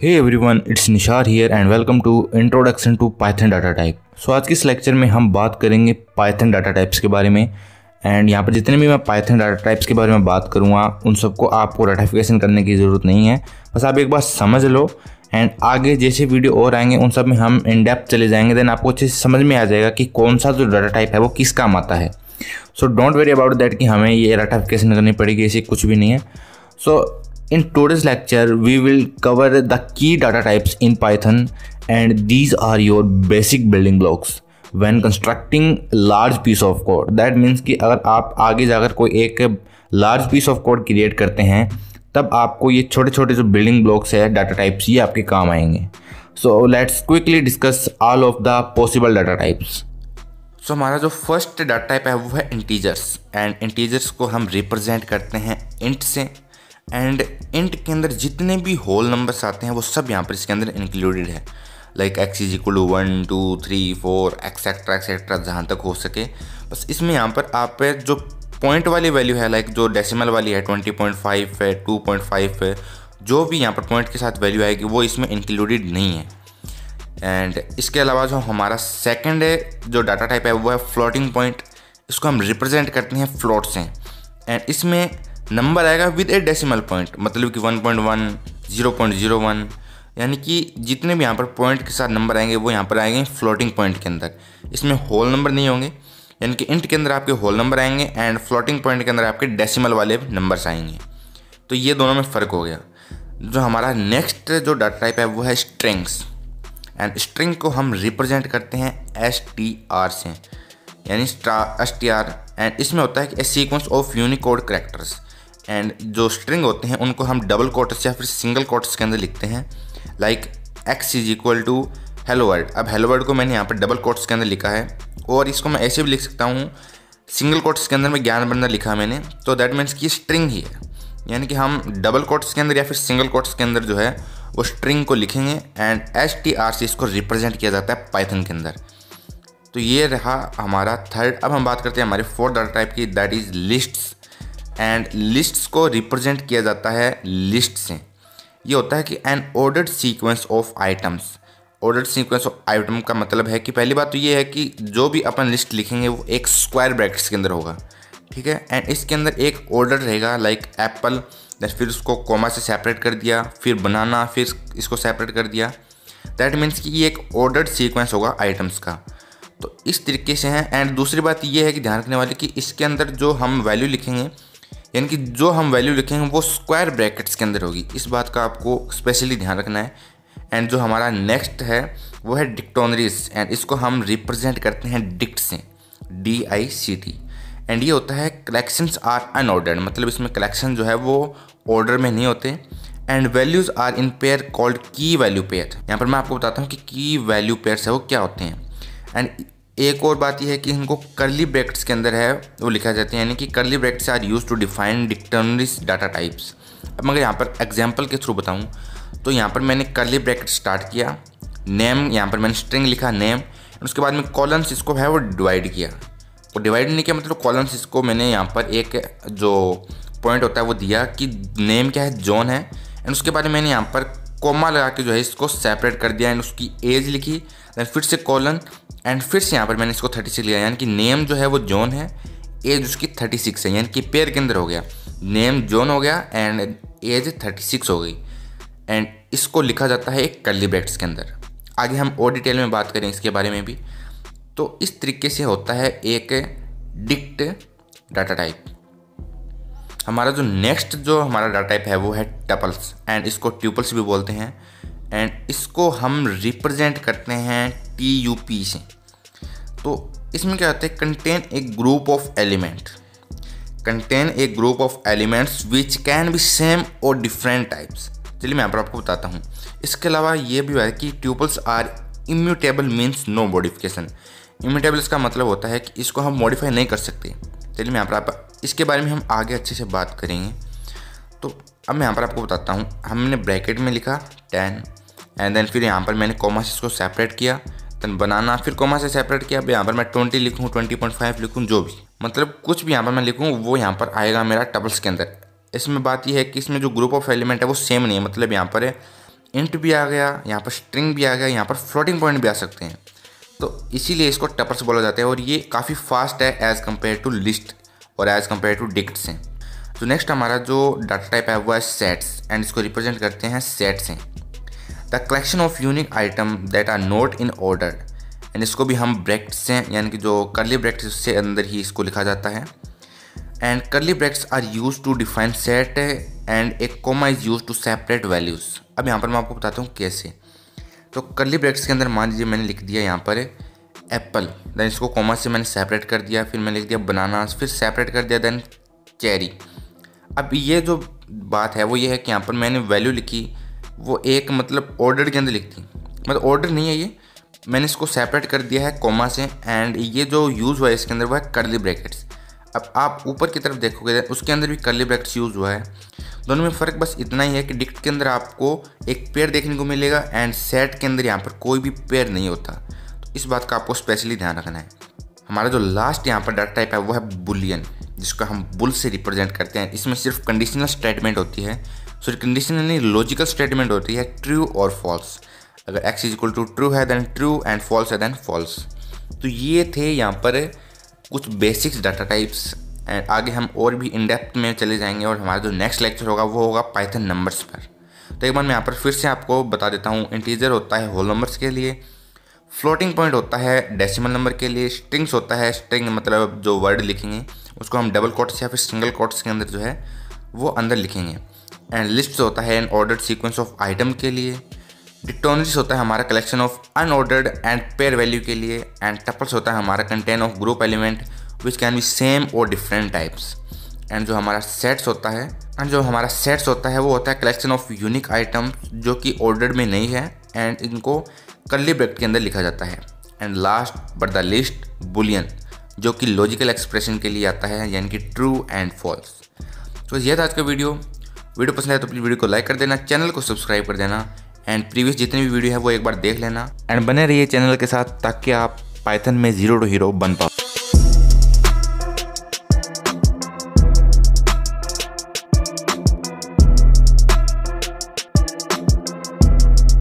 Hey everyone, it's Nishar here and welcome to Introduction to Python Data Type। आज के इस lecture में हम बात करेंगे Python डाटा टाइप्स के बारे में। एंड यहाँ पर जितने भी मैं Python डाटा टाइप्स के बारे में बात करूँगा उन सबको आपको रेटिफिकेशन करने की ज़रूरत नहीं है, बस आप एक बार समझ लो। एंड आगे जैसे वीडियो और आएंगे उन सब में हम इन डेप्थ चले जाएंगे, देन आपको अच्छे से समझ में आ जाएगा कि कौन सा जो डाटा टाइप है वो किस काम आता है। So don't very about that कि हमें ये रेटिफिकेशन करनी पड़ेगी, ऐसी कुछ भी नहीं है। In today's lecture, we will cover the key data types in Python, and these are your basic building blocks when constructing large piece of code. That means कि अगर आप आगे जाकर कोई एक large piece of code create करते हैं तब आपको ये छोटे छोटे जो building blocks है data types ये आपके काम आएंगे। So let's quickly discuss all of the possible data types. So हमारा जो फर्स्ट डाटा टाइप है वो है इंटीजर्स, एंड इंटीजर्स को हम रिप्रेजेंट करते हैं इंट से। एंड इंट के अंदर जितने भी होल नंबर्स आते हैं वो सब यहाँ पर इसके अंदर इंक्लूडेड है, like x is equal to 1 2 3 4 etcetera etcetera जहाँ तक हो सके। बस इसमें यहाँ पर आप जो पॉइंट वाली वैल्यू है, लाइक जो डेसिमल वाली है 20.5 है 2.5 है, जो भी यहाँ पर पॉइंट के साथ वैल्यू आएगी वो इसमें इंक्लूडेड नहीं है। एंड इसके अलावा जो हमारा सेकेंड जो डाटा टाइप है वो है फ्लोटिंग पॉइंट। इसको हम रिप्रेजेंट करते हैं फ्लोट से, एंड इसमें नंबर आएगा विद ए डेसिमल पॉइंट, मतलब कि 1.1 0.01, यानी कि जितने भी यहाँ पर पॉइंट के साथ नंबर आएंगे वो यहाँ पर आएंगे फ्लोटिंग पॉइंट के अंदर। इसमें होल नंबर नहीं होंगे, यानी कि इंट के अंदर आपके होल नंबर आएंगे एंड फ्लोटिंग पॉइंट के अंदर आपके डेसिमल वाले नंबर्स आएंगे। तो ये दोनों में फ़र्क हो गया। जो हमारा नेक्स्ट जो डाटा टाइप है वो है स्ट्रिंग्स, एंड स्ट्रिंग को हम रिप्रेजेंट करते हैं str से, यानी str। एंड इसमें होता है कि a sequence of Unicode characters, and जो स्ट्रिंग होते हैं उनको हम डबल कोट्स या फिर सिंगल कोट्स के अंदर लिखते हैं, like x is equal to hello world. अब हेलो वर्ल्ड को मैंने यहाँ पर डबल कोट्स के अंदर लिखा है, और इसको मैं ऐसे भी लिख सकता हूँ सिंगल कोट्स के अंदर में ज्ञान बंदा लिखा मैंने, तो दैट मीन्स कि स्ट्रिंग ही है। यानी कि हम डबल कोट्स के अंदर या फिर सिंगल कोट्स के अंदर जो है वो स्ट्रिंग को लिखेंगे, एंड str से इसको रिप्रेजेंट किया जाता है पाइथन के अंदर। तो ये रहा हमारा थर्ड। अब हम बात करते हैं हमारे फोर्थ डाटा टाइप की, that is lists. And lists को रिप्रेजेंट किया जाता है लिस्ट से। ये होता है कि N ordered sequence of items. Ordered sequence of item का मतलब है कि पहली बात तो ये है कि जो भी अपन लिस्ट लिखेंगे वो एक स्क्वायर ब्रैकेट्स के अंदर होगा, ठीक है। एंड इसके अंदर एक ऑर्डर रहेगा, लाइक एप्पल, फिर उसको कोमा से सेपरेट कर दिया, फिर बनाना, फिर इसको सेपरेट कर दिया। दैट मीन्स कि ये एक ऑर्डर्ड सीक्वेंस होगा आइटम्स का। तो इस तरीके से है। एंड दूसरी बात ये है कि ध्यान रखने वाली कि इसके अंदर जो हम वैल्यू लिखेंगे, यानी कि जो हम वैल्यू लिखेंगे वो स्क्वायर ब्रैकेट्स के अंदर होगी। इस बात का आपको स्पेशली ध्यान रखना है। एंड जो हमारा नेक्स्ट है वो है डिक्टोनरीज, एंड इसको हम रिप्रेजेंट करते हैं डिक्ट से, DICT। एंड ये होता है कलेक्शंस आर अनऑर्डर्ड, मतलब इसमें कलेक्शन जो है वो ऑर्डर में नहीं होते। And values are in pair called key value pair. यहाँ पर मैं आपको बताता हूँ कि की वैल्यू पेयर्स है वो क्या होते हैं। एंड एक और बात यह है कि इनको करली ब्रैकेट्स के अंदर है वो लिखा जाता है, यानी कि curly brackets are use to define dictionaries data types. अब मैं यहाँ पर एग्जांपल के थ्रू बताऊँ तो यहाँ पर मैंने करली ब्रैकेट स्टार्ट किया, नेम, यहाँ पर मैंने स्ट्रिंग लिखा नेम, उसके बाद में कॉलम्स इसको है वो डिवाइड किया। वो डिवाइड नहीं किया, मतलब कॉलम्स इसको मैंने यहाँ पर एक जो पॉइंट होता है वो दिया कि नेम क्या है, जॉन है। एंड उसके बाद मैंने यहाँ पर कोमा लगा के जो है इसको सेपरेट कर दिया, एंड उसकी एज लिखी, देन फिर से कॉलन, एंड फिर से यहाँ पर मैंने इसको 36 लिया, यानी कि नेम जो है वो जॉन है, एज उसकी 36 है, यानी कि पेयर के अंदर हो गया, नेम जॉन हो गया एंड एज 36 हो गई। एंड इसको लिखा जाता है एक कर्ली ब्रैकेट्स के अंदर। आगे हम और डिटेल में बात करें इसके बारे में भी। तो इस तरीके से होता है एक डिक्ट डाटा टाइप। हमारा जो नेक्स्ट जो हमारा डाटा टाइप है वो है टपल्स, एंड इसको ट्यूपल्स भी बोलते हैं। एंड इसको हम रिप्रेजेंट करते हैं TUP से। तो इसमें क्या होता है, contain a group of element, contain a group of elements which can be same और डिफरेंट टाइप्स। चलिए मैं यहाँ पर आपको बताता हूँ। इसके अलावा ये भी है कि tuples are immutable means no modification. Immutable इसका मतलब होता है कि इसको हम मॉडिफाई नहीं कर सकते। चलिए मैं यहाँ पर आप इसके बारे में हम आगे अच्छे से बात करेंगे। तो अब मैं यहाँ पर आपको बताता हूँ। हमने ब्रैकेट में लिखा 10, एंड देन फिर यहाँ पर मैंने कॉमा से इसको सेपरेट किया, देन बनाना, फिर कॉमा से सेपरेट किया। अब यहाँ पर मैं 20 लिखूँ, 20.5 लिखूँ, जो भी मतलब कुछ भी यहाँ पर मैं लिखूँ वो यहाँ पर आएगा मेरा टपल्स के अंदर। इसमें बात यह है कि इसमें जो ग्रुप ऑफ एलिमेंट है वो सेम नहीं है, मतलब यहाँ पर इंट भी आ गया, यहाँ पर स्ट्रिंग भी आ गया, यहाँ पर फ्लोटिंग पॉइंट भी आ सकते हैं। तो इसीलिए इसको टपल्स बोला जाता है और ये काफ़ी फास्ट है एज़ कम्पेयर टू लिस्ट और एज़ कम्पेयर टू डिक्ट से। तो नेक्स्ट हमारा जो डाटा टाइप है वो है सेट्स एंड इसको रिप्रेजेंट करते हैं सेट से। The collection of unique item that are not in order, and इसको भी हम ब्रैकेट्स से यानी कि जो कर्ली ब्रैकेट्स उससे अंदर ही इसको लिखा जाता है। And curly brackets are use to define set and a comma is use to separate values. अब यहाँ पर मैं आपको बताता हूँ कैसे। तो कर्ली ब्रैकेट्स के अंदर मान लीजिए मैंने लिख दिया यहाँ पर एप्पल, देन इसको कॉमा से मैंने सेपरेट कर दिया, फिर मैंने लिख दिया बनाना, फिर सेपरेट कर दिया देन चेरी। अब ये जो बात है वो ये है कि यहाँ पर मैंने वैल्यू लिखी वो एक मतलब ऑर्डर के अंदर लिखती, मतलब ऑर्डर नहीं है ये, मैंने इसको सेपरेट कर दिया है कॉमा से एंड ये जो यूज़ हुआ है इसके अंदर वो है कर्ली ब्रैकेट्स। अब आप ऊपर की तरफ देखोगे उसके अंदर भी कर्ली ब्रैकेट्स यूज़ हुआ है। दोनों में फ़र्क बस इतना ही है कि डिक्ट के अंदर आपको एक पेयर देखने को मिलेगा एंड सेट के अंदर यहाँ पर कोई भी पेयर नहीं होता। तो इस बात का आपको स्पेशली ध्यान रखना है। हमारा जो लास्ट यहाँ पर डाटा टाइप है वो है बुलियन, जिसको हम बुल से रिप्रेजेंट करते हैं। इसमें सिर्फ कंडीशनल स्टेटमेंट होती है, सॉरी कंडीशनल नहीं लॉजिकल स्टेटमेंट होती है, ट्रू और फॉल्स। अगर x is equal to true है देन ट्रू एंड फॉल्स है देन फॉल्स। तो ये थे यहाँ पर कुछ बेसिक्स डाटा टाइप्स एंड आगे हम और भी इन डेप्थ में चले जाएंगे और हमारा जो नेक्स्ट लेक्चर होगा वो होगा पाइथन नंबर्स पर। तो एक बार मैं यहाँ पर फिर से आपको बता देता हूँ। इंटीजर होता है होल नंबर्स के लिए, फ्लोटिंग पॉइंट होता है डेसिमल नंबर के लिए, स्ट्रिंग्स होता है स्ट्रिंग मतलब जो वर्ड लिखेंगे उसको हम डबल कोट्स या फिर सिंगल कोट्स के अंदर जो है वो अंदर लिखेंगे, एंड लिस्ट होता है N ordered sequence of item के लिए, डिक्टोनरीज होता है हमारा collection of unordered and pair value के लिए, एंड टपल्स होता है हमारा contain of group element which can be same और डिफरेंट टाइप्स, एंड जो हमारा सेट्स होता है वो होता है कलेक्शन ऑफ यूनिक आइटम जो कि ऑर्डर्ड में नहीं है एंड इनको कर्ली ब्रैकेट के अंदर लिखा जाता है, and last but the list Boolean जो कि लॉजिकल एक्सप्रेशन के लिए आता है यानी कि ट्रू एंड फॉल्स। तो यह था आज का वीडियो पसंद आया तो प्लीज़ वीडियो को लाइक कर देना, चैनल को सब्सक्राइब कर देना एंड प्रीवियस जितने भी वीडियो है वो एक बार देख लेना एंड बने रहिए चैनल के साथ ताकि आप पाइथन में ज़ीरो टू हीरो बन पाओ।